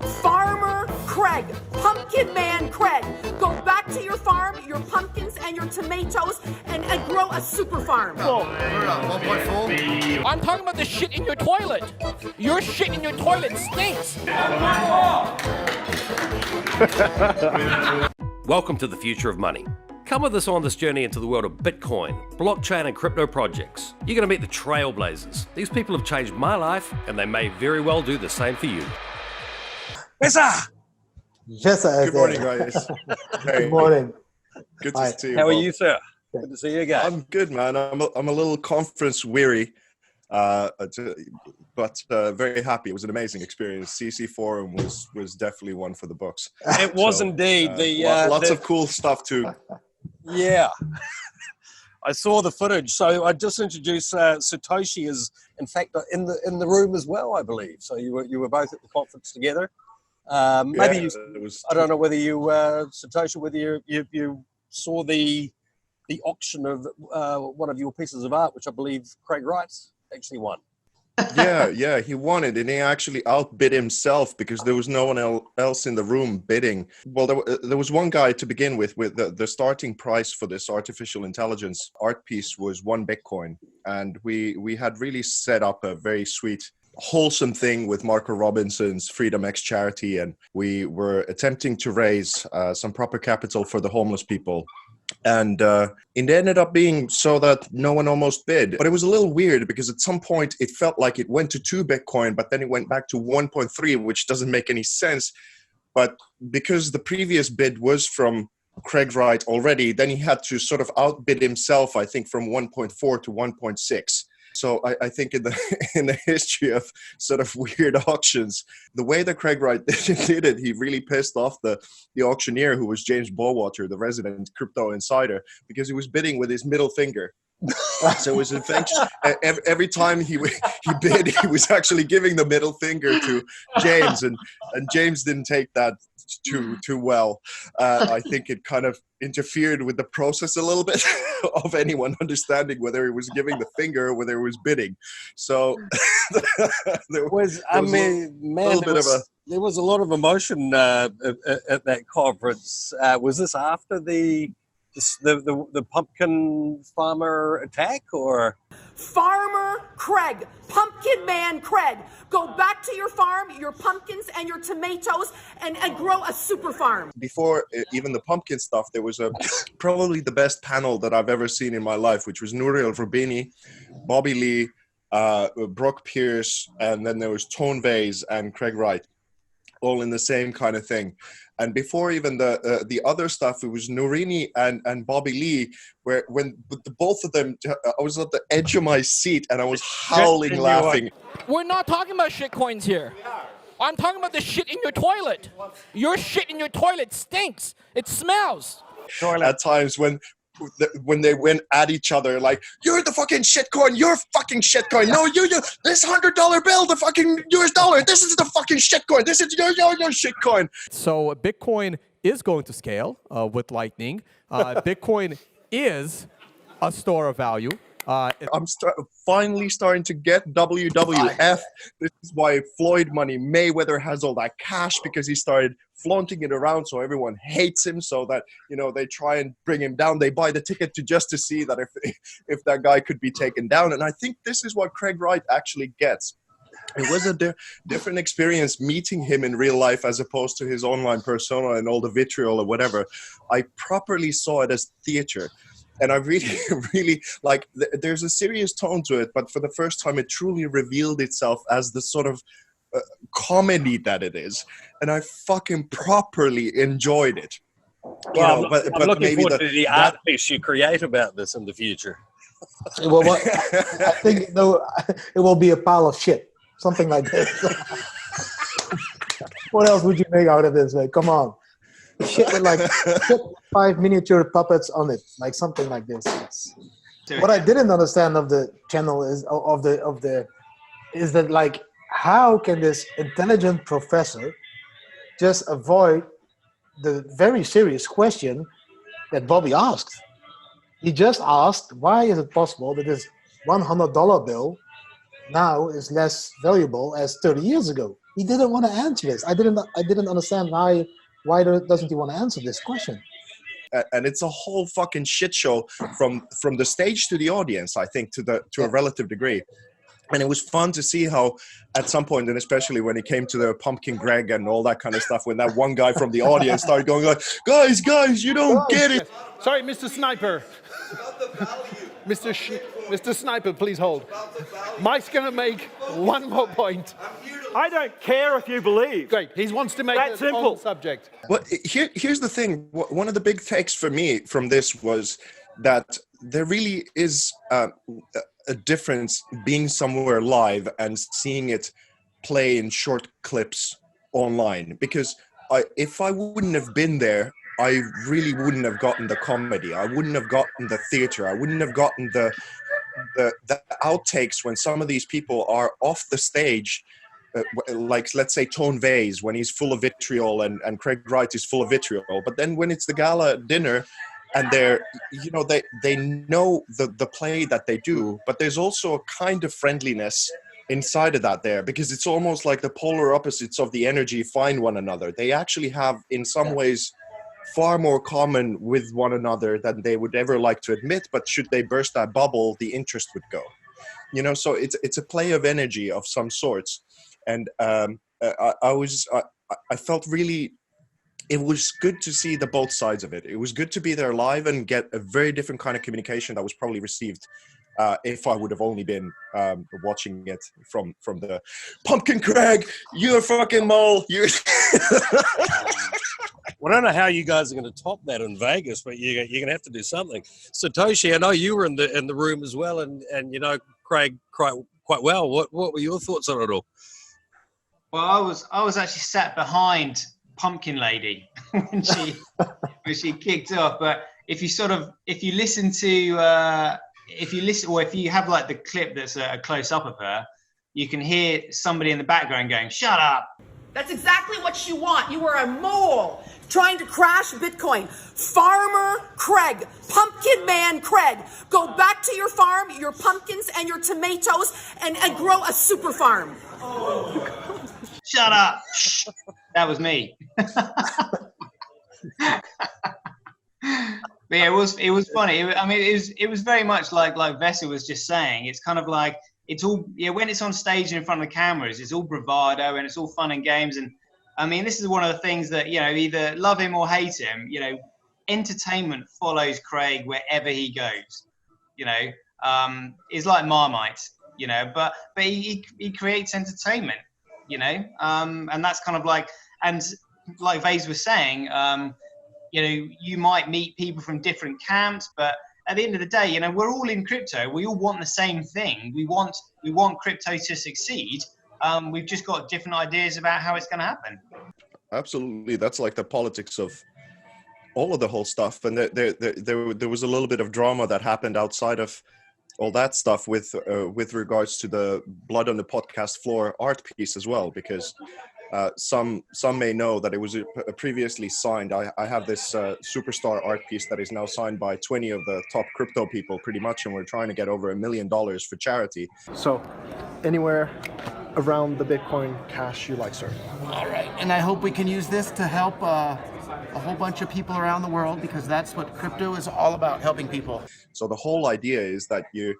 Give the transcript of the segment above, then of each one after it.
Farmer Craig, Pumpkin Man Craig, go back to your farm, your pumpkins and your tomatoes, and grow a super farm. 1.4. I'm talking about the shit in your toilet. Your shit in your toilet stinks. Welcome to the future of money. Come with us on this journey into the world of Bitcoin, blockchain and crypto projects. You're going to meet the trailblazers. These people have changed my life and they may very well do the same for you. Vesa! Good morning, guys. Good morning. Good to see you. How are you, sir? Good to see you again. I'm good, man. I'm a little conference weary, but very happy. It was an amazing experience. CC Forum was definitely one for the books. It was indeed. Lots of cool stuff too. Yeah. I saw the footage. So I just introduced SirToshi is in fact in the room as well, I believe. So you were both at the conference together. Maybe I don't know whether you SirToshi, whether you saw the auction of one of your pieces of art, which I believe Craig Wright actually won. Yeah, he won it, and he actually outbid himself because there was no one else in the room bidding. Well, there was one guy to begin with the starting price for this artificial intelligence art piece was 1 Bitcoin, and we had really set up a very sweet, wholesome thing with Marco Robinson's Freedom X charity, and we were attempting to raise some proper capital for the homeless people. And it ended up being so that no one almost bid. But it was a little weird because at some point it felt like it went to 2 Bitcoin, but then it went back to 1.3, which doesn't make any sense. But because the previous bid was from Craig Wright already, then he had to sort of outbid himself, I think, from 1.4 to 1.6. So I think in the history of sort of weird auctions, the way that Craig Wright did it, he really pissed off the auctioneer, who was James Bowater, the resident crypto insider, because he was bidding with his middle finger. So it was in fact every time he bid, he was actually giving the middle finger to James, and James didn't take that too well. I think it kind of interfered with the process a little bit of anyone understanding whether he was giving the finger or whether he was bidding. So there was a lot of emotion at that conference. Was this after the pumpkin farmer attack, or? Farmer Craig, Pumpkin Man Craig, go back to your farm, your pumpkins and your tomatoes, and grow a super farm. Before even the pumpkin stuff, there was probably the best panel that I've ever seen in my life, which was Nouriel Roubini, Bobby Lee, Brooke Pierce, and then there was Tone Vase and Craig Wright, all in the same kind of thing. And before even the other stuff, it was Nourini and Bobby Lee, where when the both of them, I was at the edge of my seat and I was howling laughing. We're not talking about shit coins here. I'm talking about the shit in your toilet. Your shit in your toilet stinks. It smells. At times when they went at each other, like, you're the fucking shitcoin, you're fucking shitcoin. No, you, this $100 bill, the fucking US dollar, this is the fucking shitcoin. This is your shitcoin. So Bitcoin is going to scale with Lightning. Bitcoin is a store of value. I'm finally starting to get WWF. This is why Floyd Money Mayweather has all that cash, because he started flaunting it around, so everyone hates him, so that, they try and bring him down. They buy the ticket just to see that if that guy could be taken down. And I think this is what Craig Wright actually gets. It was a different experience meeting him in real life as opposed to his online persona and all the vitriol or whatever. I properly saw it as theater. And I really like, there's a serious tone to it, but for the first time, it truly revealed itself as the sort of comedy that it is. And I fucking properly enjoyed it. Well, I'm looking forward to the art piece you create about this in the future. Well, I think it will be a pile of shit, something like this. What else would you make out of this? Like, come on. Shit with 5 miniature puppets on it, like something like this. What I didn't understand of the channel is is that, like, how can this intelligent professor just avoid the very serious question that Bobby asked? He just asked, why is it possible that this $100 bill now is less valuable as 30 years ago? He didn't want to answer this. I didn't understand why doesn't he want to answer this question? And it's a whole fucking shit show from the stage to the audience, I think, to a relative degree. And it was fun to see how at some point, and especially when it came to the Pumpkin Greg and all that kind of stuff, when that one guy from the audience started going like, guys, you don't get it. Sorry, Mr. Sniper. Mr. Sniper, please hold. Mike's going to make one more point. I don't care if you believe. Great. He wants to make That's it simple. on the subject. But here's the thing. One of the big takes for me from this was that there really is a difference being somewhere live and seeing it play in short clips online. Because if I wouldn't have been there, I really wouldn't have gotten the comedy. I wouldn't have gotten the theater. I wouldn't have gotten the outtakes when some of these people are off the stage. Like, let's say Tone Vase, when he's full of vitriol and Craig Wright is full of vitriol. But then when it's the gala dinner and they know the play that they do, but there's also a kind of friendliness inside of that there, because it's almost like the polar opposites of the energy find one another. They actually have, in some ways, far more common with one another than they would ever like to admit, but should they burst that bubble, the interest would go. So it's a play of energy of some sorts. And I felt really, it was good to see the both sides of it. It was good to be there live and get a very different kind of communication that was probably received if I would have only been watching it from the Pumpkin Craig, you're a fucking mole. Well, I don't know how you guys are going to top that in Vegas, but you're going to have to do something. SirToshi, I know you were in the room as well, and you know Craig quite well. What were your thoughts on it all? Well, I was actually sat behind Pumpkin Lady when she kicked off. But if you have like the clip that's a close up of her, you can hear somebody in the background going, "Shut up." That's exactly what you want. You are a mole trying to crash Bitcoin. Farmer Craig, Pumpkin Man Craig, go back to your farm, your pumpkins and your tomatoes, and grow a super farm. Shut up. That was me. But yeah, it was funny. It was very much like Vesa was just saying. It's kind of like, it's all, when it's on stage in front of the cameras, it's all bravado and it's all fun and games. And I mean, this is one of the things that, either love him or hate him, entertainment follows Craig wherever he goes. It's like Marmite, but he creates entertainment, and that's kind of like, and like Vase was saying, you might meet people from different camps, but at the end of the day, we're all in crypto. We all want the same thing. We want crypto to succeed. We've just got different ideas about how it's going to happen. Absolutely. That's like the politics of all of the whole stuff. And there was a little bit of drama that happened outside of all that stuff with regards to the Blood on the Podcast Floor art piece as well, because some may know that it was previously signed. I have this superstar art piece that is now signed by 20 of the top crypto people pretty much, and we're trying to get over $1 million for charity. So anywhere around the Bitcoin Cash you like, sir. All right, and I hope we can use this to help a whole bunch of people around the world, because that's what crypto is all about, helping people. So the whole idea is that it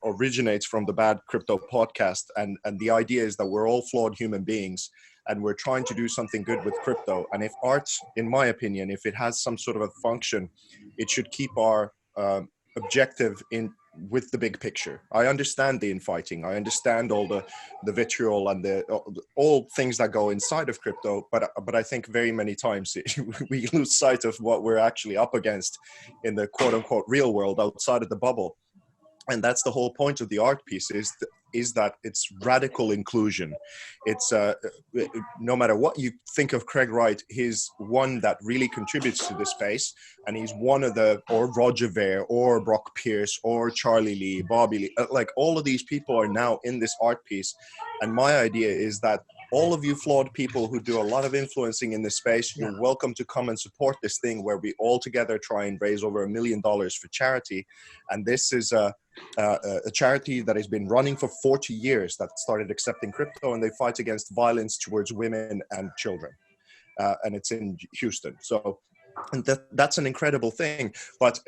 originates from the Bad Crypto podcast, and the idea is that we're all flawed human beings and we're trying to do something good with crypto. And if art, in my opinion, if it has some sort of a function, it should keep our objective in with the big picture. I understand the infighting, I understand all the vitriol and all things that go inside of crypto, but I think very many times we lose sight of what we're actually up against in the quote unquote real world outside of the bubble. And that's the whole point of the art piece, is that it's radical inclusion. It's no matter what you think of Craig Wright, he's one that really contributes to the space, and he's one of or Roger Ver, or Brock Pierce, or Charlie Lee, Bobby Lee, like all of these people are now in this art piece. And my idea is that all of you flawed people who do a lot of influencing in this space, you're welcome to come and support this thing where we all together try and raise over $1 million for charity. And this is a charity that has been running for 40 years that started accepting crypto, and they fight against violence towards women and children. And it's in Houston. So and that's an incredible thing. But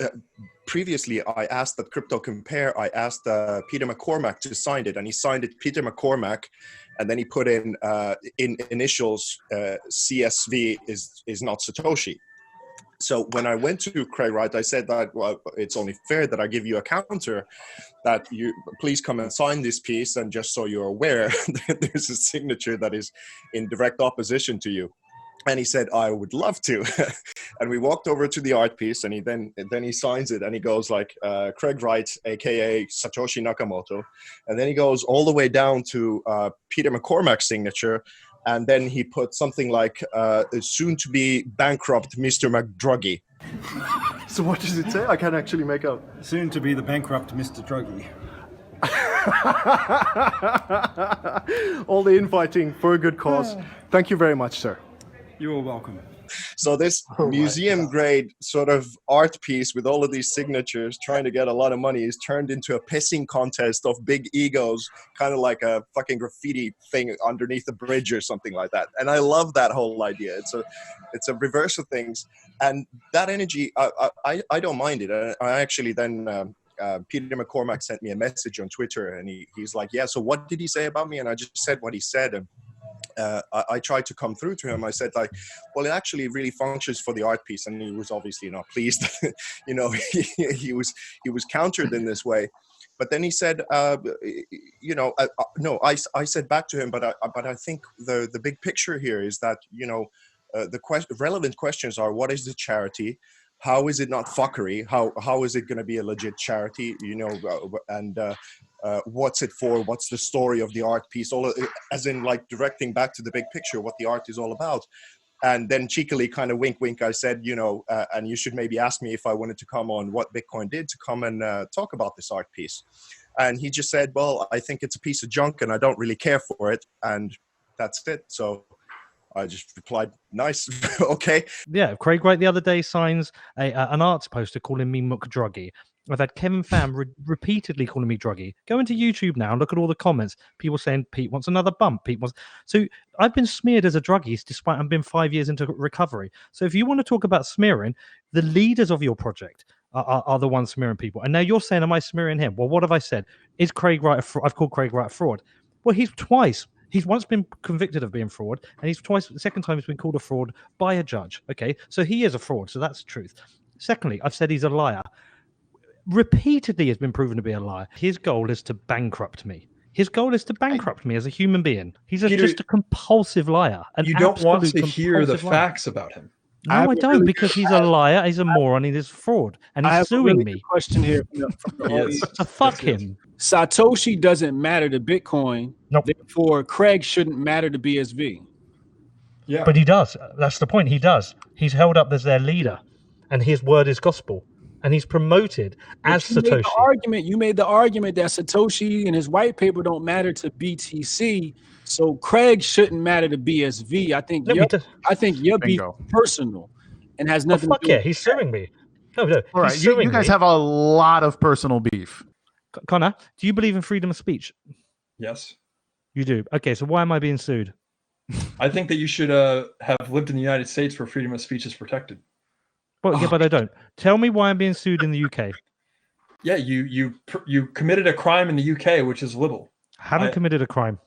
previously, I asked that Crypto Compare, I asked Peter McCormack to sign it, and he signed it Peter McCormack, and then he put in initials CSV is not Satoshi. So when I went to Craig Wright, I said that, well, it's only fair that I give you a counter, that you please come and sign this piece, and just so you're aware, there's a signature that is in direct opposition to you. And he said, I would love to. And we walked over to the art piece, and then he signs it, and he goes like, Craig Wright, AKA Satoshi Nakamoto. And then he goes all the way down to Peter McCormack's signature. And then he put something like, soon to be bankrupt Mr. McDruggy. So what does it say? I can't actually make out. Soon to be the bankrupt Mr. Druggy. All the infighting for a good cause. Thank you very much, sir. You are welcome. So this museum grade sort of art piece with all of these signatures trying to get a lot of money is turned into a pissing contest of big egos, kind of like a fucking graffiti thing underneath a bridge or something like that. And I love that whole idea. It's a reverse of things. And that energy, I don't mind it. I actually then, Peter McCormack sent me a message on Twitter, and he's like, yeah, so what did he say about me? And I just said what he said. And I tried to come through to him. I said, like, well, it actually really functions for the art piece. And he was obviously not pleased. You know, he was countered in this way. But then he said, you know, no, I said back to him, but I think the big picture here is that, you know, the relevant questions are, what is the charity? How is it not fuckery? How is it going to be a legit charity? You know, and what's it for? What's the story of the art piece? All as in, like, directing back to the big picture, what the art is all about. And then cheekily, kind of wink, wink, I said, you know, and you should maybe ask me if I wanted to come on What Bitcoin Did to come and talk about this art piece. And he just said, well, I think it's a piece of junk and I don't really care for it. And that's it. So I just replied, nice, okay. Yeah, Craig Wright the other day signs an arts poster calling me McDruggy. I've had Kevin Pham repeatedly calling me druggy. Go into YouTube now and look at all the comments. People saying Pete wants another bump. Pete wants. So I've been smeared as a druggie despite I've been 5 years into recovery. So if you want to talk about smearing, the leaders of your project are the ones smearing people. And now you're saying, am I smearing him? Well, what have I said? Is Craig Wright a fraud? I've called Craig Wright a fraud. Well, he's once been convicted of being fraud, and the second time he's been called a fraud by a judge. Okay, so he is a fraud. So that's the truth. Secondly, I've said he's a liar. Repeatedly has been proven to be a liar. His goal is to bankrupt me. His goal is to bankrupt me as a human being. He's just a compulsive liar. You don't want to hear the facts about him. No, I don't, because he's a liar, he's a moron, he's a fraud, and he's suing me. Question here from the audience. So fuck him. Satoshi doesn't matter to Bitcoin. Nope. Therefore, Craig shouldn't matter to BSV. Yeah. But he does. That's the point. He does. He's held up as their leader, and his word is gospel. And he's promoted as Satoshi. You made the argument that Satoshi and his white paper don't matter to BTC, so Craig shouldn't matter to BSV. I think your beef is personal and has nothing to do. Yeah, he's suing me. No. All right, you guys have a lot of personal beef. Connor, do you believe in freedom of speech? Yes. You do. Okay, so why am I being sued? I think that you should have lived in the United States where freedom of speech is protected. Well, yeah, but I don't. Tell me why I'm being sued in the UK. Yeah, you committed a crime in the UK, which is libel. Haven't committed a crime.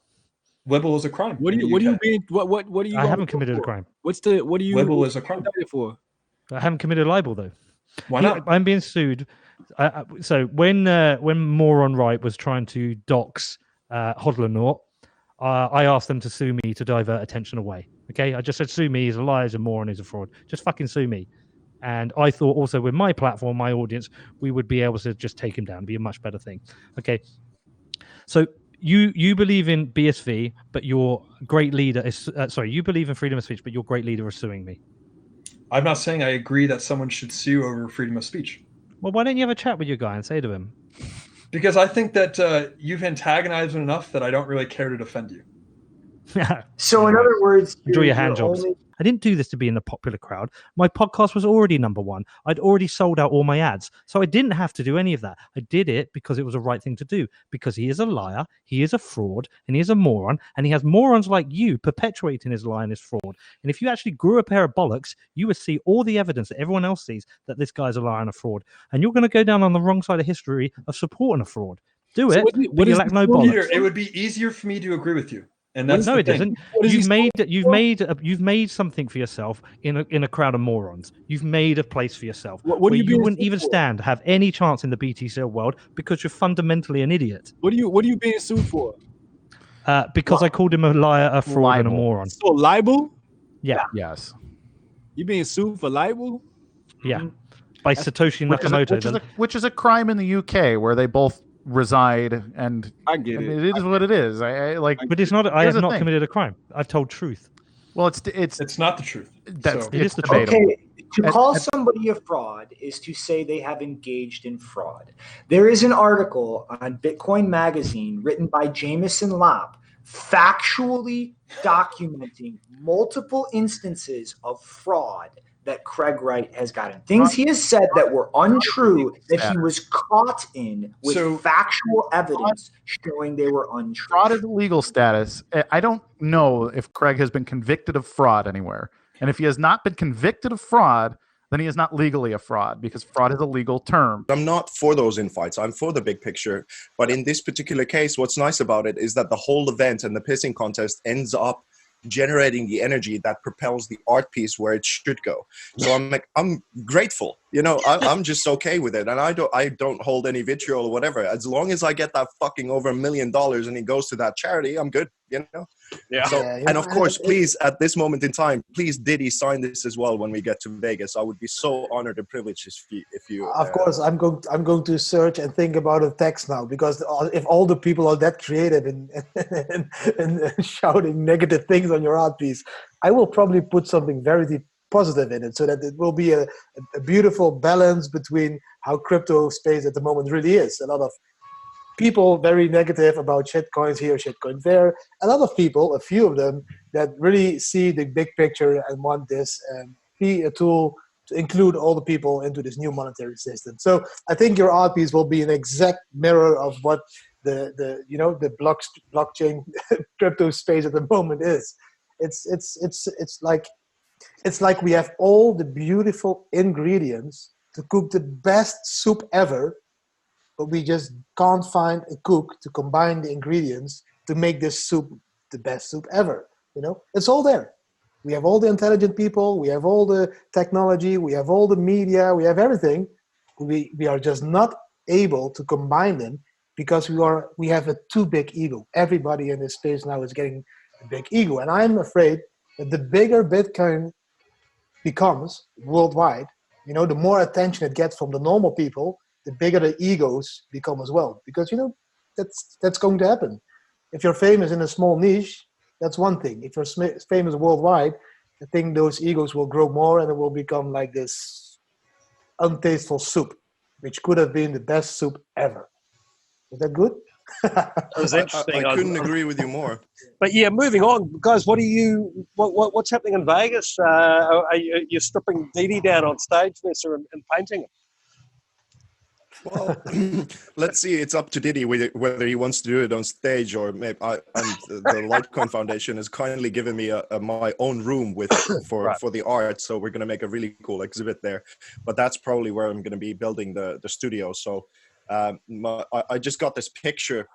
Libel is a crime. What do you mean? What do you? I haven't committed a crime. What do you? Libel is a crime. For? I haven't committed a libel though. Why not? I'm being sued. So when Moron Wright was trying to dox Hodler, I asked them to sue me to divert attention away. Okay, I just said sue me. He's a liar. He's a moron. He's a fraud. Just fucking sue me. And I thought also with my platform, my audience, we would be able to just take him down. It'd be a much better thing. Okay. So you believe in BSV, but your great leader is you believe in freedom of speech, but your great leader is suing me. I'm not saying I agree that someone should sue over freedom of speech. Well, why don't you have a chat with your guy and say to him? Because I think that you've antagonized him enough that I don't really care to defend you. So in other words, enjoy your hand you're jobs. only- I didn't do this to be in the popular crowd. My podcast was already #1. I'd already sold out all my ads. So I didn't have to do any of that. I did it because it was the right thing to do. Because he is a liar, he is a fraud, and he is a moron. And he has morons like you perpetuating his lie and his fraud. And if you actually grew a pair of bollocks, you would see all the evidence that everyone else sees that this guy's a liar and a fraud. And you're going to go down on the wrong side of history of supporting a fraud. Do it, but you lack no bollocks. Peter, it would be easier for me to agree with you. And that's no, the it thing. doesn't. You've made something for yourself in a crowd of morons. You've made a place for yourself What where are you you being wouldn't sued even for? have any chance in the BTC world because you're fundamentally an idiot. What are you being sued for? Because I called him a liar, a fraud, and a moron. So libel? Yeah. Yes. You being sued for libel? Yeah. By Satoshi Which is, Nakamoto. which is a crime in the UK where they both reside, and I get it. It is what it is. I like, but it's not. I here's have the not thing. committed a crime. I've told truth. Well, it's not the truth. That's So- It is the debatable. Okay, to call somebody a fraud is to say they have engaged in fraud. There is an article on Bitcoin Magazine written by Jameson Lopp factually documenting multiple instances of fraud that Craig Wright has gotten. Things he has said that were untrue that he was caught in with factual evidence showing they were untrue. Fraud is legal status. I don't know if Craig has been convicted of fraud anywhere. And if he has not been convicted of fraud, then he is not legally a fraud, because fraud is a legal term. I'm not for those infights. I'm for the big picture. But in this particular case, what's nice about it is that the whole event and the pissing contest ends up generating the energy that propels the art piece where it should go. So I'm grateful. You know, I'm just okay with it, and I don't hold any vitriol or whatever. As long as I get that fucking over $1 million and it goes to that charity, I'm good. You know. Yeah. So, Yeah, you and know, of course, please, at this moment in time, please Didi sign this as well when we get to Vegas. I would be so honored and privileged if you. Of course, I'm going to search and think about a text now, because if all the people are that creative and shouting negative things on your art piece, I will probably put something very positive in it, so that it will be a beautiful balance between how crypto space at the moment really is. A lot of people very negative about shitcoins here, shitcoin there. A lot of people, a few of them, that really see the big picture and want this and be a tool to include all the people into this new monetary system. So I think your art piece will be an exact mirror of what the blockchain crypto space at the moment is. It's like we have all the beautiful ingredients to cook the best soup ever, but we just can't find a cook to combine the ingredients to make this soup the best soup ever. You know, it's all there. We have all the intelligent people, we have all the technology, we have all the media, we have everything. We are just not able to combine them because we have a too big ego. Everybody in this space now is getting a big ego, and I'm afraid that the bigger Bitcoin becomes worldwide, you know, the more attention it gets from the normal people, the bigger the egos become as well. Because, you know, that's going to happen. If you're famous in a small niche, that's one thing. If you're famous worldwide, I think those egos will grow more and it will become like this untasteful soup, which could have been the best soup ever. Is that good? That was interesting. I couldn't agree with you more. But yeah, moving on, guys. What's happening in Vegas? Are you stripping Didi down on stage, Vesa, and painting him? Well, let's see. It's up to Didi whether he wants to do it on stage or maybe. The Litecoin Foundation has kindly given me my own room for the art, so we're going to make a really cool exhibit there. But that's probably where I'm going to be building the studio. So I just got this picture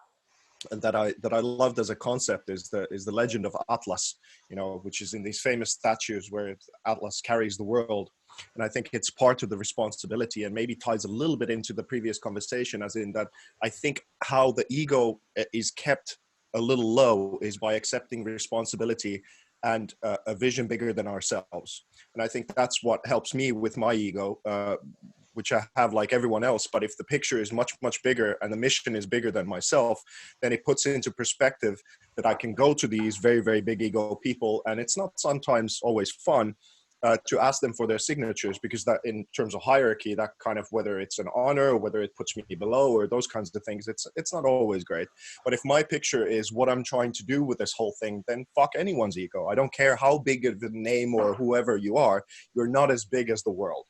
that I loved as a concept is the legend of Atlas, you know, which is in these famous statues where Atlas carries the world. And I think it's part of the responsibility, and maybe ties a little bit into the previous conversation, as in that I think how the ego is kept a little low is by accepting responsibility and a vision bigger than ourselves. And I think that's what helps me with my ego, which I have like everyone else. But if the picture is much, much bigger and the mission is bigger than myself, then it puts into perspective that I can go to these very, very big ego people. And it's not sometimes always fun, to ask them for their signatures, because that, in terms of hierarchy, that kind of, whether it's an honor or whether it puts me below or those kinds of things, it's not always great. But if my picture is what I'm trying to do with this whole thing, then fuck anyone's ego. I don't care how big of a name or whoever you are, you're not as big as the world.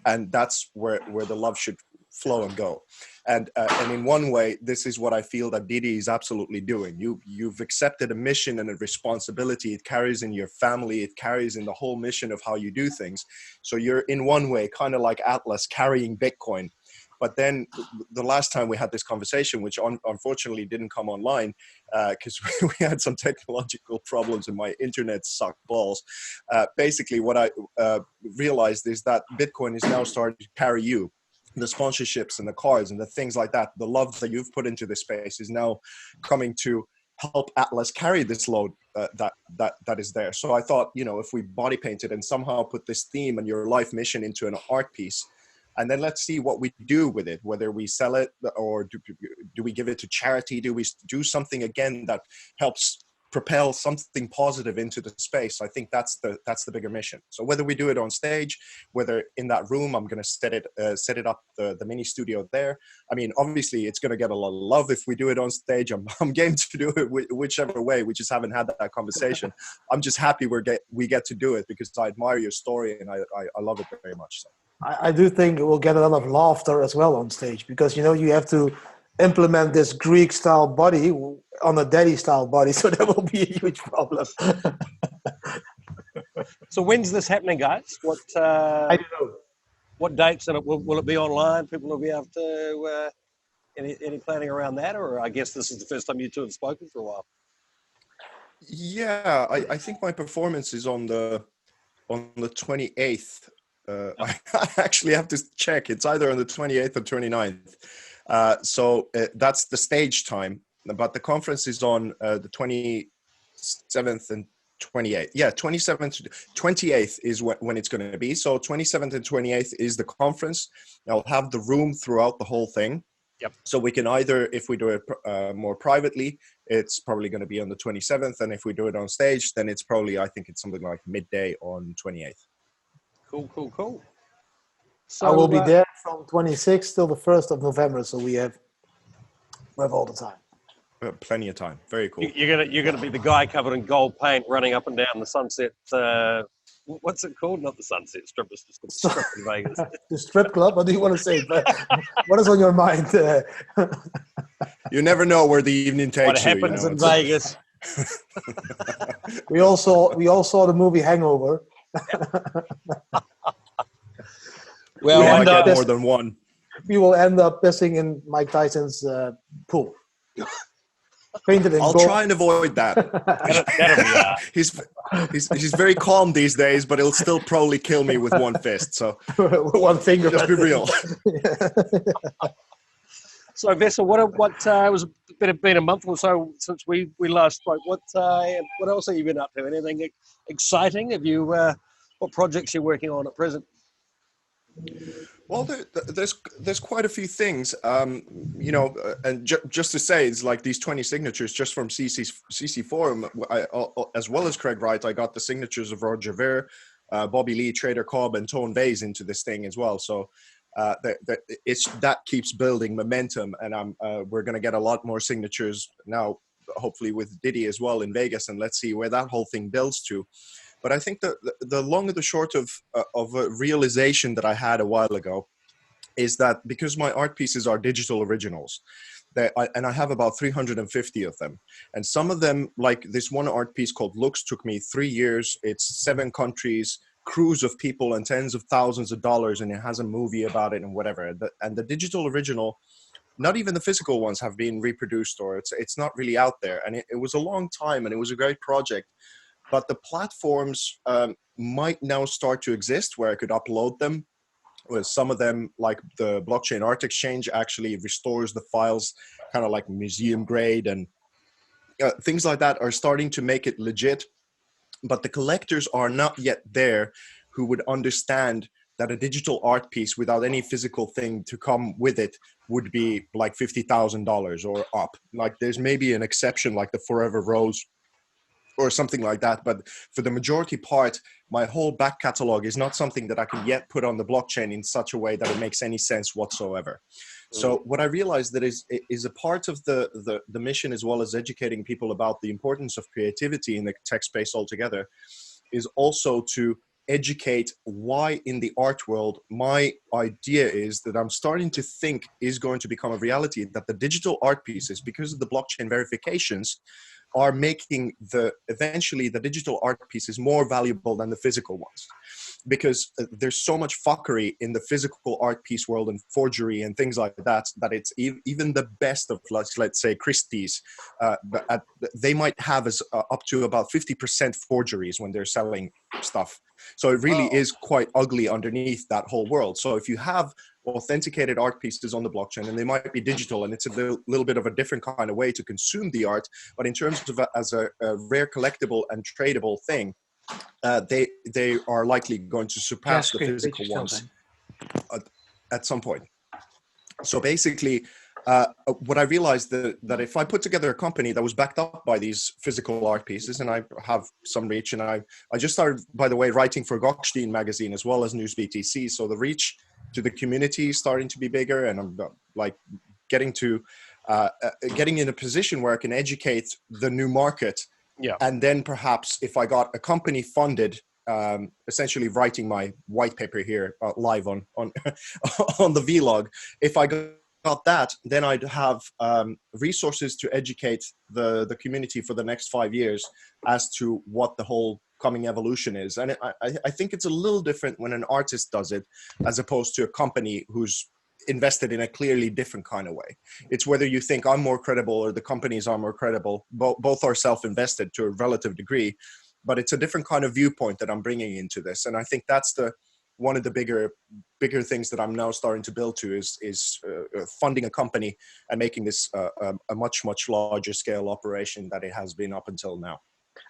And that's where the love should flow and go. And in one way, this is what I feel that Didi is absolutely doing. You've accepted a mission and a responsibility. It carries in your family. It carries in the whole mission of how you do things. So you're in one way kind of like Atlas carrying Bitcoin. But then the last time we had this conversation, which unfortunately didn't come online because we had some technological problems and my internet sucked balls. Basically, what I realized is that Bitcoin is now starting to carry you. The sponsorships and the cards and the things like that, the love that you've put into this space is now coming to help Atlas carry this load that is there. So I thought, if we body painted and somehow put this theme and your life mission into an art piece, and then let's see what we do with it, whether we sell it or do we give it to charity? Do we do something again that helps propel something positive into the space? I think that's the bigger mission. So whether we do it on stage, whether in that room, I'm going to set it up, the mini studio there. I mean, obviously it's going to get a lot of love if we do it on stage. I'm game to do it whichever way. We just haven't had that conversation. I'm just happy we get to do it because I admire your story and I love it very much. So. I do think we'll get a lot of laughter as well on stage because, you have to implement this Greek style body on a daddy style body. So that will be a huge problem. So when's this happening, guys? I don't know. What dates? And will it be online? People will be able to, any planning around that? Or I guess this is the first time you two have spoken for a while. Yeah, I think my performance is on the 28th. I actually have to check. It's either on the 28th or 29th. So that's the stage time. But the conference is on the 27th and 28th. Yeah, 28th is when it's going to be. So 27th and 28th is the conference. I'll have the room throughout the whole thing. Yep. So we can either, if we do it more privately, it's probably going to be on the 27th. And if we do it on stage, then it's probably, I think it's something like midday on 28th. Cool. So, I will be there from 26th till the 1st of November. So we have all the time. Plenty of time. Very cool. You're gonna be the guy covered in gold paint running up and down the Sunset. What's it called? Not the Sunset Strip. It's just the strip in Vegas. The strip club. What do you want to say? What is on your mind? You never know where the evening takes what happens in Vegas. We all saw the movie Hangover. Well, I got more than one. We will end up pissing in Mike Tyson's pool. Painted in I'll gold. try and avoid that. He's very calm these days, but he'll still probably kill me with one fist. So one finger. Just be real. So Vesa, what it was been a month or so since we last spoke. What else have you been up to? Anything exciting? Have you what projects you're working on at present? Well, there's quite a few things, and just to say, it's like these 20 signatures just from CC Forum, as well as Craig Wright. I got the signatures of Roger Ver, Bobby Lee, Trader Cobb, and Tone Vase into this thing as well. So that keeps building momentum, and we're going to get a lot more signatures now, hopefully with Didi as well in Vegas, and let's see where that whole thing builds to. But I think the long and the short of a realization that I had a while ago is that because my art pieces are digital originals, and I have about 350 of them, and some of them, like this one art piece called Looks, took me 3 years. It's 7 countries, crews of people, and tens of thousands of dollars, and it has a movie about it and whatever. And the digital original, not even the physical ones have been reproduced, or it's not really out there. And it was a long time, and it was a great project. But the platforms might now start to exist where I could upload them. Well, some of them, like the Blockchain Art Exchange, actually restores the files kind of like museum grade, and things like that are starting to make it legit. But the collectors are not yet there who would understand that a digital art piece without any physical thing to come with it would be like $50,000 or up. Like there's maybe an exception like the Forever Rose or something like that. But for the majority part, my whole back catalog is not something that I can yet put on the blockchain in such a way that it makes any sense whatsoever. So what I realized that is a part of the mission, as well as educating people about the importance of creativity in the tech space altogether, is also to educate why in the art world, my idea is that I'm starting to think is going to become a reality, that the digital art pieces, because of the blockchain verifications, are making eventually the digital art pieces more valuable than the physical ones, because there's so much fuckery in the physical art piece world and forgery and things like that, that it's even the best of, let's say, Christie's, they might have up to about 50% forgeries when they're selling stuff. So it really is quite ugly underneath that whole world. So if you have authenticated art pieces on the blockchain, and they might be digital, and it's a little bit of a different kind of way to consume the art, but in terms of as a rare collectible and tradable thing, they are likely going to surpass the physical ones at some point. So basically, what I realized that if I put together a company that was backed up by these physical art pieces, and I have some reach, and I just started, by the way, writing for Gokhstein magazine as well as News BTC, so the reach to the community is starting to be bigger, and I'm like getting in a position where I can educate the new market. Yeah. And then perhaps if I got a company funded, essentially writing my white paper here live on on the vlog, if I got that, then I'd have resources to educate the community for the next 5 years as to what the whole coming evolution is. And I think it's a little different when an artist does it as opposed to a company who's invested in a clearly different kind of way. It's whether you think I'm more credible or the companies are more credible. Both are self-invested to a relative degree, but it's a different kind of viewpoint that I'm bringing into this. And I think that's one of the bigger things that I'm now starting to build to is funding a company and making this a much larger scale operation that it has been up until now.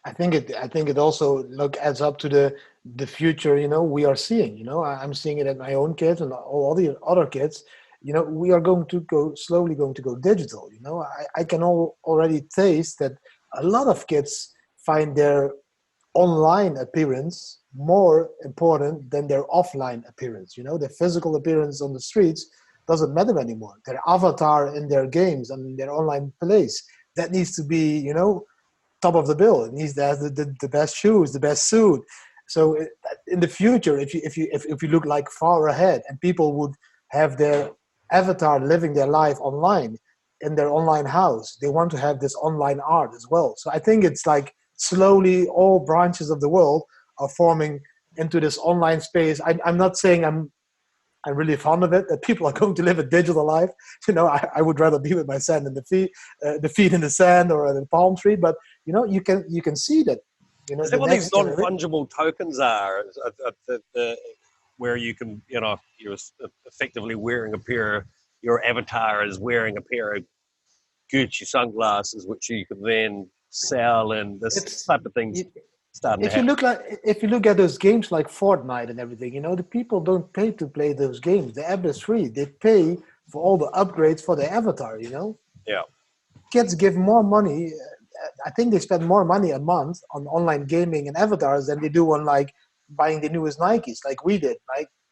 I think it also adds up to the future, we are seeing. I'm seeing it at my own kids and all the other kids. We are slowly going to go digital. I can already taste that a lot of kids find their online appearance more important than their offline appearance. Their physical appearance on the streets doesn't matter anymore. Their avatar in their games and their online place, that needs to be, top of the bill. It needs to have the best shoes, the best suit. So in the future, if you look like far ahead, and people would have their avatar living their life online in their online house, they want to have this online art as well. So I think it's like slowly all branches of the world are forming into this online space. I'm not saying I'm really fond of it, that people are going to live a digital life. I would rather be with my sand in the feet in the sand or the palm tree. But you can see that. Is that what these non-fungible tokens are? Where you can, you're effectively wearing your avatar is wearing a pair of Gucci sunglasses, which you can then sell, and this type of things. If you look at those games like Fortnite and everything, the people don't pay to play those games. The app is free. They pay for all the upgrades for the avatar. Yeah. Kids give more money. I think they spend more money a month on online gaming and avatars than they do on like buying the newest Nikes, like we did,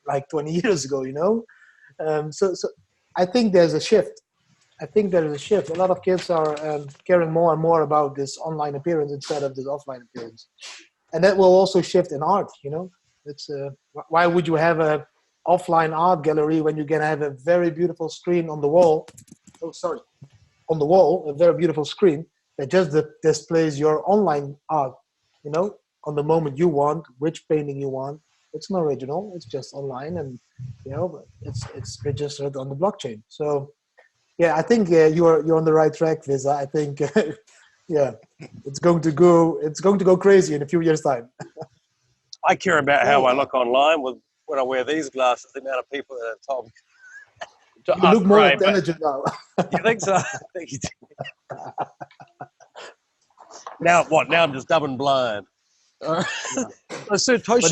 like 20 years ago. So I think there's a shift. A lot of kids are caring more and more about this online appearance instead of this offline appearance, and that will also shift in art. It's why would you have a offline art gallery when you can have a very beautiful screen on the wall? On the wall, a very beautiful screen that just displays your online art. On the moment you want, which painting you want. It's not original. It's just online, and it's registered on the blockchain. So. Yeah, I think you're on the right track, Vesa. I think, it's going to go crazy in a few years' time. I care about how I look online when I wear these glasses. The amount of people that have told me you look more intelligent now. You think so? Now what? Now I'm just dumb and blind. SirToshi,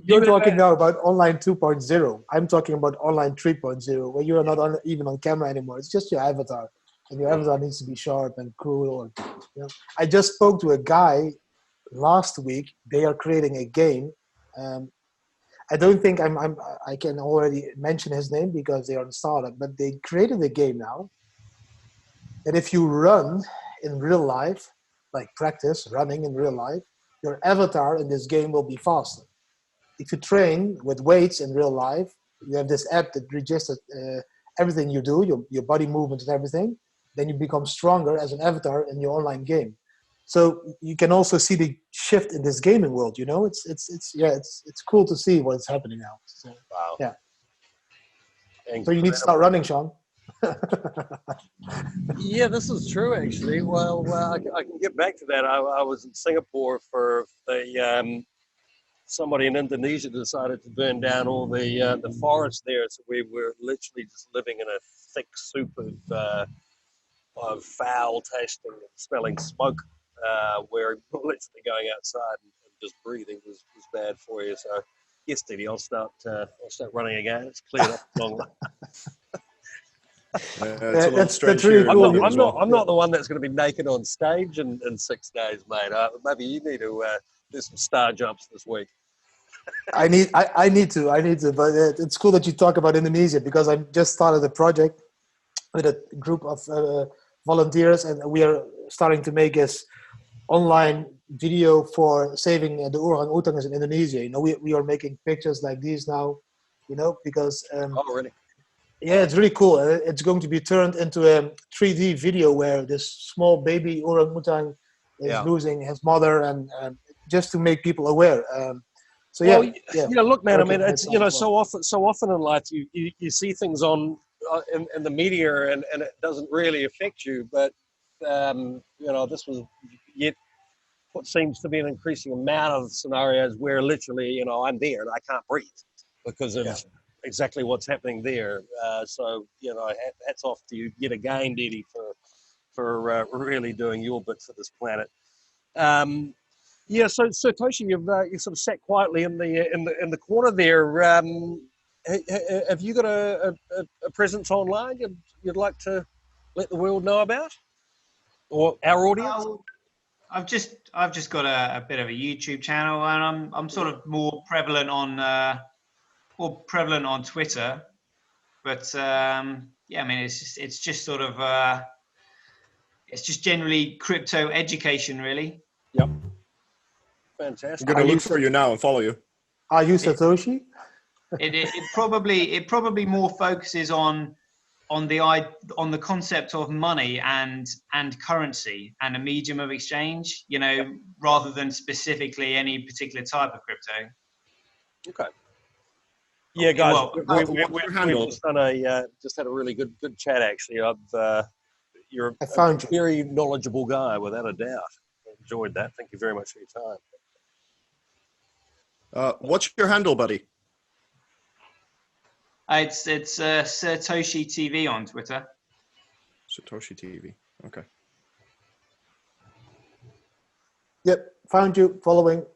you're talking now about online 2.0. I'm talking about online 3.0, where you are not even on camera anymore. It's just your avatar, and your avatar needs to be sharp and cool. And, I just spoke to a guy last week. They are creating a game. I don't think I can already mention his name because they are a startup, but they created a game now that if you run in real life, like practice running in real life, your avatar in this game will be faster. If you train with weights in real life, you have this app that registers everything you do, your body movements and everything, then you become stronger as an avatar in your online game. So you can also see the shift in this gaming world. It's cool to see what's happening now. So, wow. Yeah. So you need to start running, Sean. Yeah, this is true, actually. Well, I can get back to that. I was in Singapore for the somebody in Indonesia decided to burn down all the forest there, so we were literally just living in a thick soup of foul tasting and smelling smoke, where literally going outside and just breathing was bad for you. So yes, Didi, I'll start running again. It's cleared up long. It's a little that's strange really here. cool. I'm not the one that's going to be naked on stage in 6 days, mate. Maybe you need to do some star jumps this week. I need to, but it's cool that you talk about Indonesia because I just started a project with a group of volunteers, and we are starting to make this online video for saving the orang-utans in Indonesia. We are making pictures like these now, because oh, really? Yeah, it's really cool. It's going to be turned into a 3D video where this small baby orangutan is losing his mother, and just to make people aware. So well, yeah. Look, man. I mean, it's so often in life you see things on in the media and it doesn't really affect you, but this was yet what seems to be an increasing amount of scenarios where literally I'm there and I can't breathe because of exactly what's happening there. So hats off to you yet again, Didi, for really doing your bit for this planet. So SirToshi, you've sort of sat quietly in the corner there. Have you got a presence online you'd like to let the world know about, or our audience? I've just got a bit of a YouTube channel, and I'm sort of more prevalent on Twitter. But I mean, it's just sort of it's just generally crypto education, really. Yep. Fantastic. I'm going to look for you now and follow you. Are you SirToshi? It probably more focuses on the concept of money and currency and a medium of exchange, rather than specifically any particular type of crypto. Okay. Yeah, guys, we've just had a really good chat. Actually, you're I found a very knowledgeable guy, without a doubt. Enjoyed that. Thank you very much for your time. What's your handle, buddy? It's SirToshi TV on Twitter. SirToshi TV. Okay. Yep, found you. Following.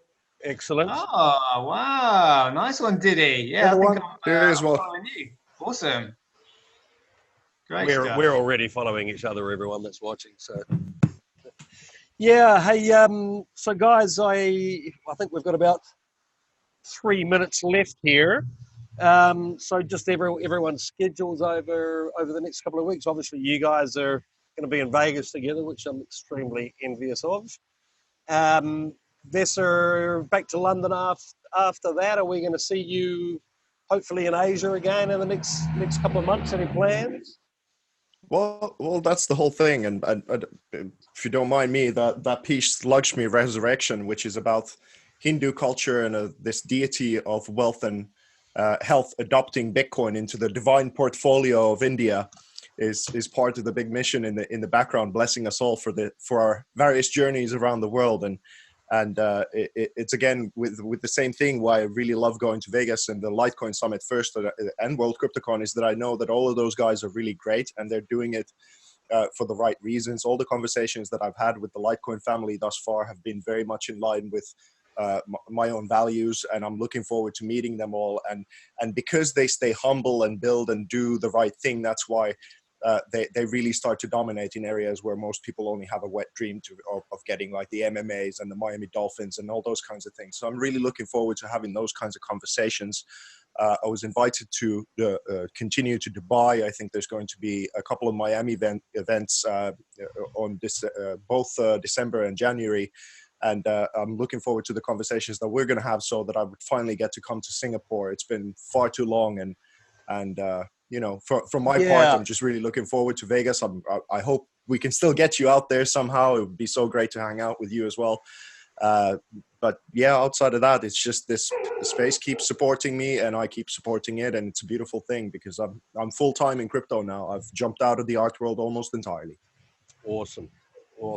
Excellent. Oh wow, nice one, Didi. Yeah, I think I'm following you. Awesome. Great stuff. We're already following each other, everyone that's watching. So yeah, hey, so guys, I think we've got about 3 minutes left here. So just everyone's schedules over the next couple of weeks. Obviously, you guys are going to be in Vegas together, which I'm extremely envious of. Vesa, back to London after that. Are we going to see you hopefully in Asia again in the next couple of months? Any plans? Well, that's the whole thing. And if you don't mind me, that piece, Lakshmi Resurrection, which is about Hindu culture and this deity of wealth and health adopting Bitcoin into the divine portfolio of India, is part of the big mission in the background, blessing us all for our various journeys around the world. And it's again with the same thing why I really love going to Vegas and the Litecoin Summit first and World CryptoCon is that I know that all of those guys are really great and they're doing it for the right reasons. All the conversations that I've had with the Litecoin family thus far have been very much in line with my own values, and I'm looking forward to meeting them all. And because they stay humble and build and do the right thing, that's why they really start to dominate in areas where most people only have a wet dream of getting, like the MMAs and the Miami Dolphins and all those kinds of things. So I'm really looking forward to having those kinds of conversations. I was invited to continue to Dubai. I think there's going to be a couple of Miami events on this, both December and January. And I'm looking forward to the conversations that we're going to have, so that I would finally get to come to Singapore. It's been far too long. And you know, from my part, I'm just really looking forward to Vegas. I hope we can still get you out there somehow. It would be so great to hang out with you as well. But yeah, outside of that, it's just the space keeps supporting me, and I keep supporting it. And it's a beautiful thing, because I'm full-time in crypto now. I've jumped out of the art world almost entirely. Awesome.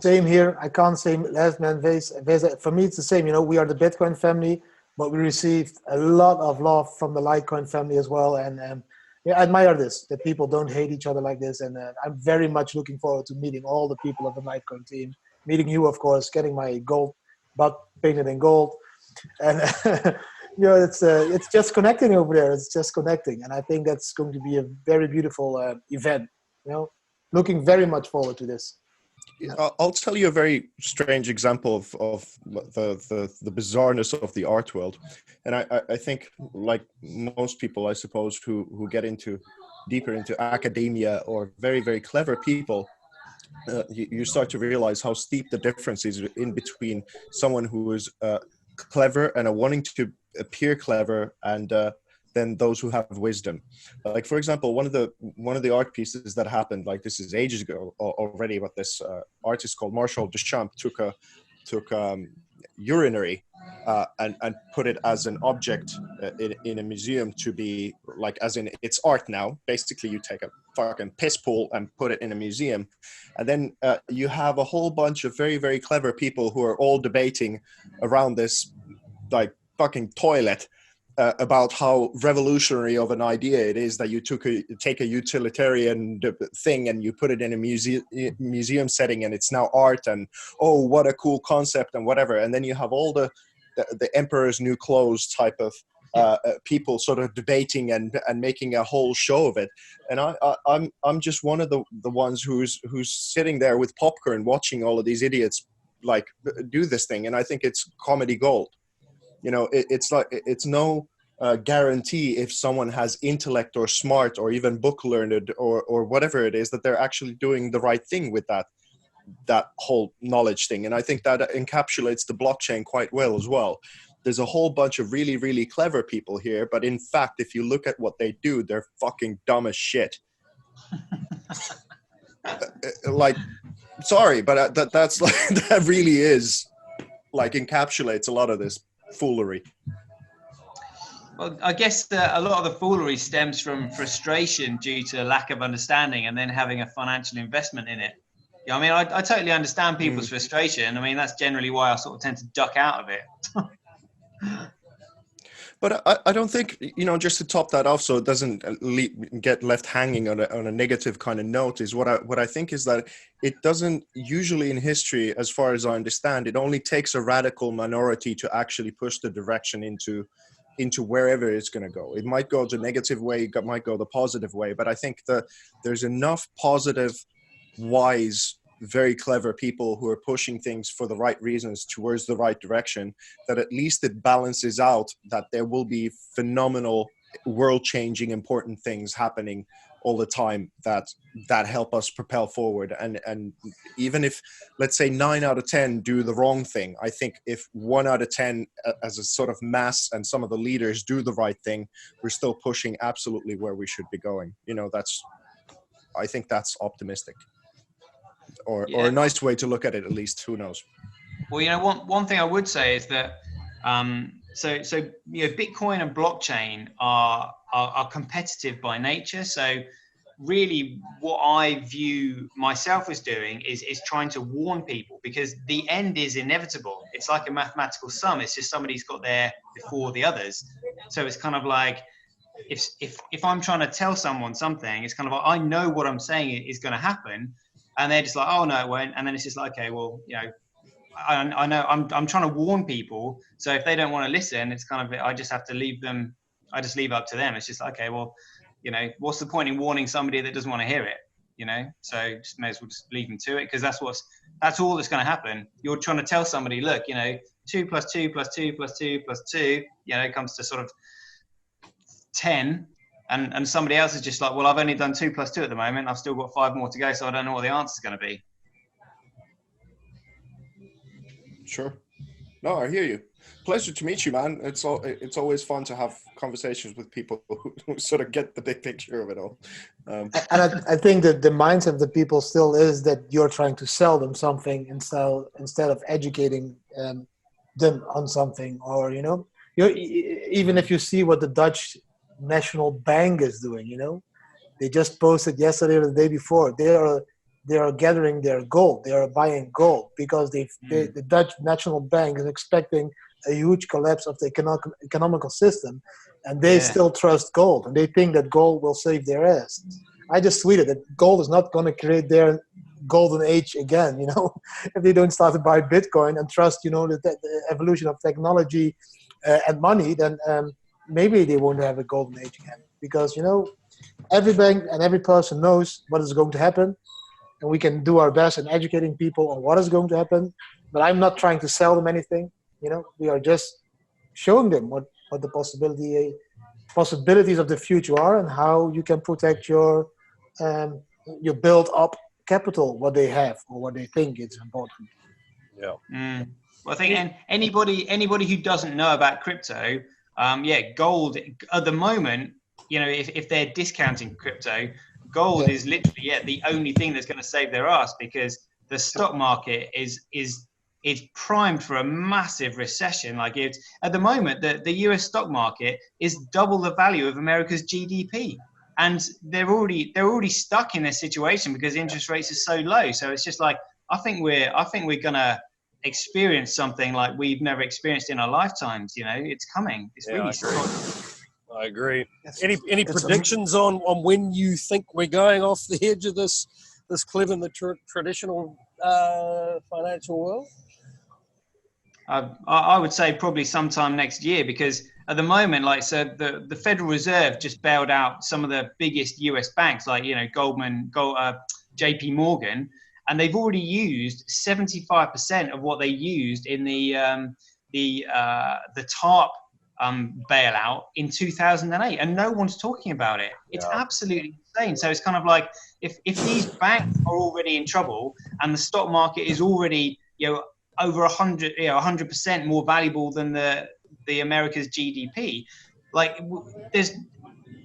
Same here. I can't say less, man. Vesa, for me, it's the same. You know, we are the Bitcoin family, but we received a lot of love from the Litecoin family as well. And yeah, I admire this, that people don't hate each other like this. And I'm very much looking forward to meeting all the people of the Litecoin team, meeting you, of course, getting my gold butt painted in gold. And you know, it's just connecting over there. It's just connecting. And I think that's going to be a very beautiful event. You know, looking very much forward to this. I'll tell you a very strange example of the bizarreness of the art world. And I think, like most people, I suppose, who get deeper into academia, or very, very clever people, you start to realize how steep the difference is in between someone who is clever and wanting to appear clever, and than those who have wisdom. Like, for example, one of the art pieces that happened, like, this is ages ago already, but this artist called Marshall Duchamp took urinary and put it as an object in a museum to be, like, as in it's art now. Basically, you take a fucking piss pool and put it in a museum. And then you have a whole bunch of very, very clever people who are all debating around this, like, fucking toilet, about how revolutionary of an idea it is that you take a utilitarian thing and you put it in a museum setting, and it's now art, and oh, what a cool concept, and whatever. And then you have all the emperor's new clothes type of people sort of debating and making a whole show of it. And I'm just one of the ones who's sitting there with popcorn watching all of these idiots, like, do this thing. And I think it's comedy gold. You know, it's like, it's no guarantee if someone has intellect or smart or even book learned or whatever it is, that they're actually doing the right thing with that whole knowledge thing. And I think that encapsulates the blockchain quite well as well. There's a whole bunch of really, really clever people here, but in fact, if you look at what they do, they're fucking dumb as shit. Like, sorry, but that's like, that really is, like, encapsulates a lot of this foolery. Well, I guess a lot of the foolery stems from frustration due to lack of understanding, and then having a financial investment in it. Yeah, I mean, I totally understand people's frustration. I mean, that's generally why I sort of tend to duck out of it. But I don't think, you know, just to top that off so it doesn't get left hanging on a negative kind of note, is what I think is that it doesn't usually in history, as far as I understand, it only takes a radical minority to actually push the direction into wherever it's going to go. It might go the negative way, it might go the positive way, but I think that there's enough positive, wise, very clever people who are pushing things for the right reasons towards the right direction, that at least it balances out that there will be phenomenal, world-changing, important things happening all the time that help us propel forward. And even if, let's say, 9 out of 10 do the wrong thing, I think if 1 out of 10 as a sort of mass and some of the leaders do the right thing, we're still pushing absolutely where we should be going. You know, I think that's optimistic. Or a nice way to look at it, at least. Who knows? Well, you know, one thing I would say is that so you know, Bitcoin and blockchain are competitive by nature. So really, what I view myself as doing is trying to warn people, because the end is inevitable. It's like a mathematical sum. It's just somebody's got there before the others. So it's kind of like, if I'm trying to tell someone something, it's kind of like, I know what I'm saying is going to happen. And they're just like, oh, no, it won't. And then it's just like, okay, well, you know, I know I'm trying to warn people. So if they don't want to listen, it's kind of, I just have to leave them. I just leave it up to them. It's just like, okay, well, you know, what's the point in warning somebody that doesn't want to hear it? you know. So just may as well just leave them to it, because that's all that's going to happen. You're trying to tell somebody, look, you know, 2 + 2 + 2 + 2 + 2, you know, it comes to sort of 10, and somebody else is just like, well, I've only done 2 + 2 at the moment. I've still got 5 more to go, so I don't know what the answer is going to be. Sure. No, I hear you. Pleasure to meet you, man. It's always fun to have conversations with people who sort of get the big picture of it all. And I think that the mindset of the people still is that you're trying to sell them something instead of educating them on something, or, you know, even if you see what the Dutch National Bank is doing, you know, they just posted yesterday or the day before, they are gathering their gold. They are buying gold because the Dutch National Bank is expecting a huge collapse of the economical system, and they still trust gold, and they think that gold will save their ass. I just tweeted that gold is not going to create their golden age again, you know, if they don't start to buy Bitcoin and trust, you know, the evolution of technology and money, then maybe they won't have a golden age again, because, you know, every bank and every person knows what is going to happen, and we can do our best in educating people on what is going to happen, but I'm not trying to sell them anything. You know, we are just showing them what the possibilities of the future are, and how you can protect your build up capital, what they have or what they think is important. Yeah. Well, I think and anybody who doesn't know about crypto, gold at the moment, you know, if they're discounting crypto, gold is literally the only thing that's going to save their ass, because the stock market is primed for a massive recession. Like, it's at the moment, the US stock market is double the value of America's GDP, and they're already stuck in this situation because interest rates are so low. So it's just like, I think we're gonna experience something like we've never experienced in our lifetimes. You know, it's coming. It's really I agree. Any predictions on when you think we're going off the edge of this cliff in the traditional financial world? I would say probably sometime next year, because at the moment, like, so the Federal Reserve just bailed out some of the biggest US banks, like, you know, JP Morgan, and they've already used 75% of what they used in the TARP bailout in 2008, and no one's talking about it. It's absolutely insane. So it's kind of like, if these banks are already in trouble, and the stock market is already, you know, over 100% more valuable than the America's GDP, like, there's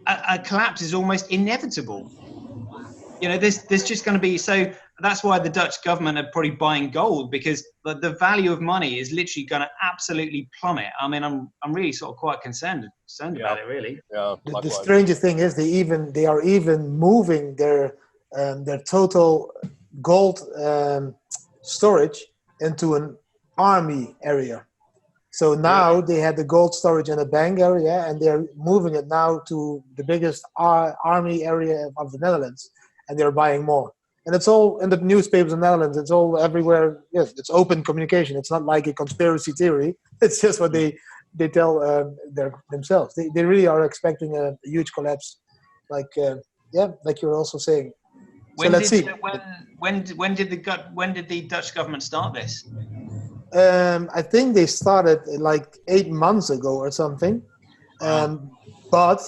a collapse is almost inevitable. You know, there's just going to be, so that's why the Dutch government are probably buying gold, because the value of money is literally going to absolutely plummet. I mean, I'm really sort of quite concerned about it, really. Yeah. The strangest thing is they are even moving their total gold storage into an army area. So now they had the gold storage in a bank area, and they're moving it now to the biggest army area of the Netherlands, and they're buying more. And it's all in the newspapers in the Netherlands. It's all everywhere. Yes, it's open communication. It's not like a conspiracy theory. It's just what they tell themselves. They really are expecting a huge collapse. Like like you're also saying. So let's see. When did the Dutch government start this? I think they started like 8 months ago or something. But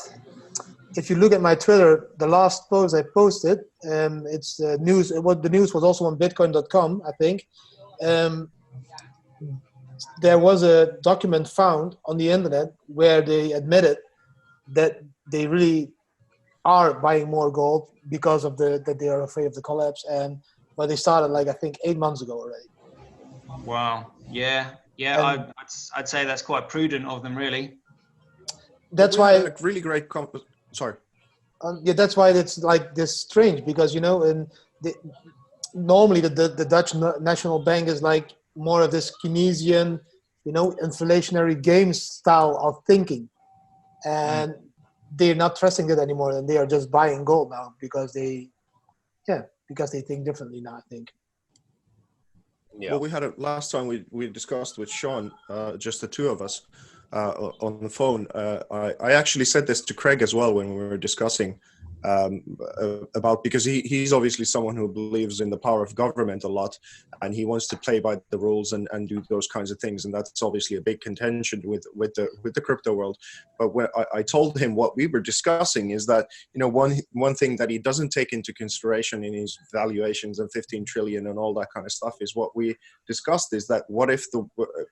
if you look at my Twitter, the last post I posted, it's news. The news was also on Bitcoin.com, I think. There was a document found on the internet where they admitted that they really are buying more gold because of that they are afraid of the collapse, but they started, like, I think 8 months ago already. Wow. Yeah. I'd say that's quite prudent of them, really. That's why really great. Sorry. That's why it's like this strange, because, you know, normally the Dutch National Bank is like more of this Keynesian, you know, inflationary game style of thinking, and they're not trusting it anymore, and they are just buying gold now because they think differently now, I think. Yeah. Well, we had last time we discussed with Sean, just the two of us, on the phone. I actually said this to Craig as well when we were discussing. about, because he's obviously someone who believes in the power of government a lot, and he wants to play by the rules and do those kinds of things, and that's obviously a big contention with the crypto world. But when I told him what we were discussing is that, you know, one thing that he doesn't take into consideration in his valuations and 15 trillion and all that kind of stuff is what we discussed is that what if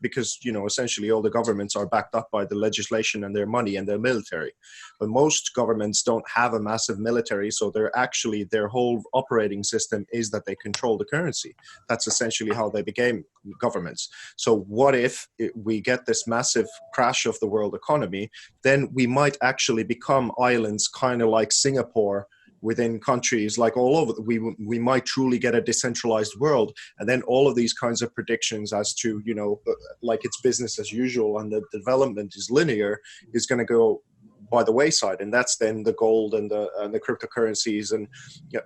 because, you know, essentially all the governments are backed up by the legislation and their money and their military, but most governments don't have a massive military, so their whole operating system is that they control the currency. That's essentially how they became governments. So what if we get this massive crash of the world economy, then we might actually become islands, kind of like Singapore, within countries like all over. We might truly get a decentralized world, and then all of these kinds of predictions as to, you know, like it's business as usual and the development is linear is going to go by the wayside, and that's then the gold and the cryptocurrencies. And you know,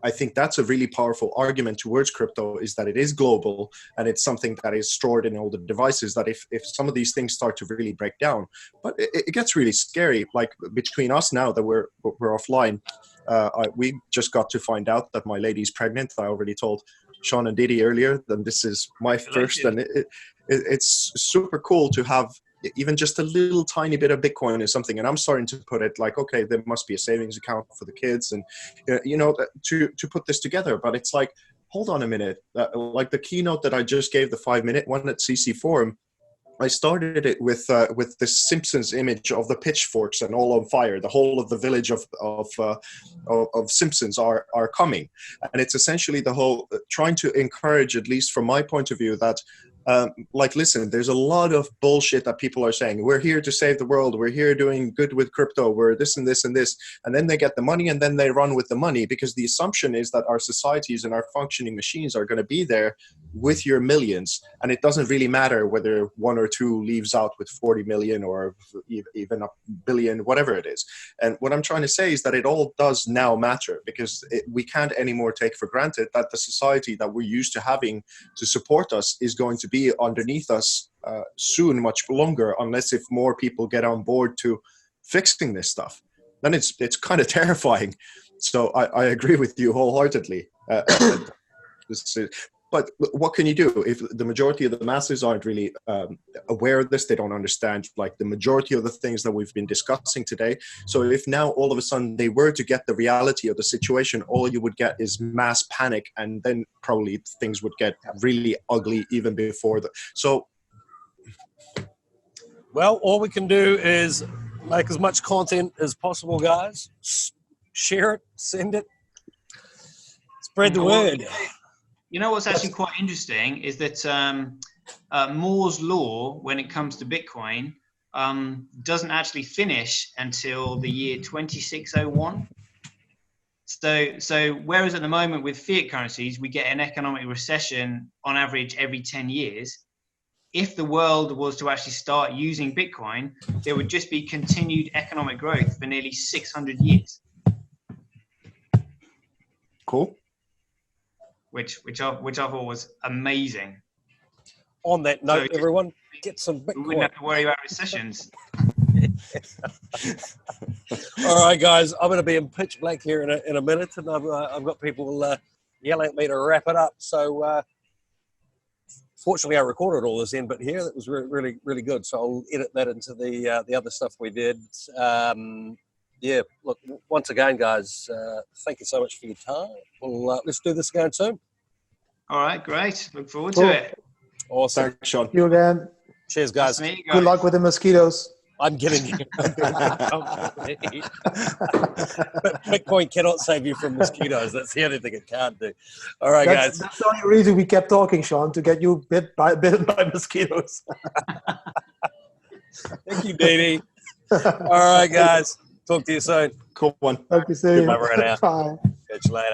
I think that's a really powerful argument towards crypto, is that it is global and it's something that is stored in all the devices, that if some of these things start to really break down, but it gets really scary. Like between us now that we're offline, we just got to find out that my lady's pregnant. I already told Sean and Didi earlier that this is my first, and it's super cool to have even just a little tiny bit of Bitcoin or something. And I'm starting to put it like, okay, there must be a savings account for the kids, and you know, to put this together. But it's like, hold on a minute, like the keynote that I just gave, the 5-minute one at CC Forum, I started it with this Simpsons image of the pitchforks and all on fire. The whole of the village of Simpsons are coming, and it's essentially the whole trying to encourage, at least from my point of view, that like, listen, there's a lot of bullshit that people are saying. We're here to save the world. We're here doing good with crypto. We're this and this and this. And then they get the money and then they run with the money, because the assumption is that our societies and our functioning machines are going to be there with your millions. And it doesn't really matter whether one or two leaves out with 40 million or even a billion, whatever it is. And what I'm trying to say is that it all does now matter, because we can't anymore take for granted that the society that we're used to having to support us is going to be underneath us soon, much longer, unless if more people get on board to fixing this stuff. Then it's kind of terrifying. So I agree with you wholeheartedly. But what can you do if the majority of the masses aren't really aware of this? They don't understand like the majority of the things that we've been discussing today. So if now all of a sudden they were to get the reality of the situation, all you would get is mass panic, and then probably things would get really ugly even before the. So, well, all we can do is make as much content as possible, guys. Share it, send it, spread the word. You know what's actually quite interesting is that Moore's law, when it comes to Bitcoin, doesn't actually finish until the year 2601. So whereas at the moment with fiat currencies, we get an economic recession on average every 10 years, if the world was to actually start using Bitcoin, there would just be continued economic growth for nearly 600 years. Cool. Which I thought was amazing. On that note, so everyone, get some Bitcoin. We wouldn't have to worry about recessions. All right, guys, I'm going to be in pitch black here in a minute, and I've got people yelling at me to wrap it up. So, fortunately, I recorded all this in, but here that was really, really good. So I'll edit that into the other stuff we did. Yeah, look, once again, guys, thank you so much for your time. Well, let's do this again soon. All right, great. Look forward to it. Awesome. Thanks, Sean. You again. Cheers, guys. Good luck with the mosquitoes. I'm getting you. Bitcoin cannot save you from mosquitoes. That's the only thing it can't do. All right, guys. That's the only reason we kept talking, Sean, to get you bitten by mosquitoes. Thank you, Didi. All right, guys. Talk to you soon. Cool one. Talk to you soon. Goodbye right now. Bye. Catch you later.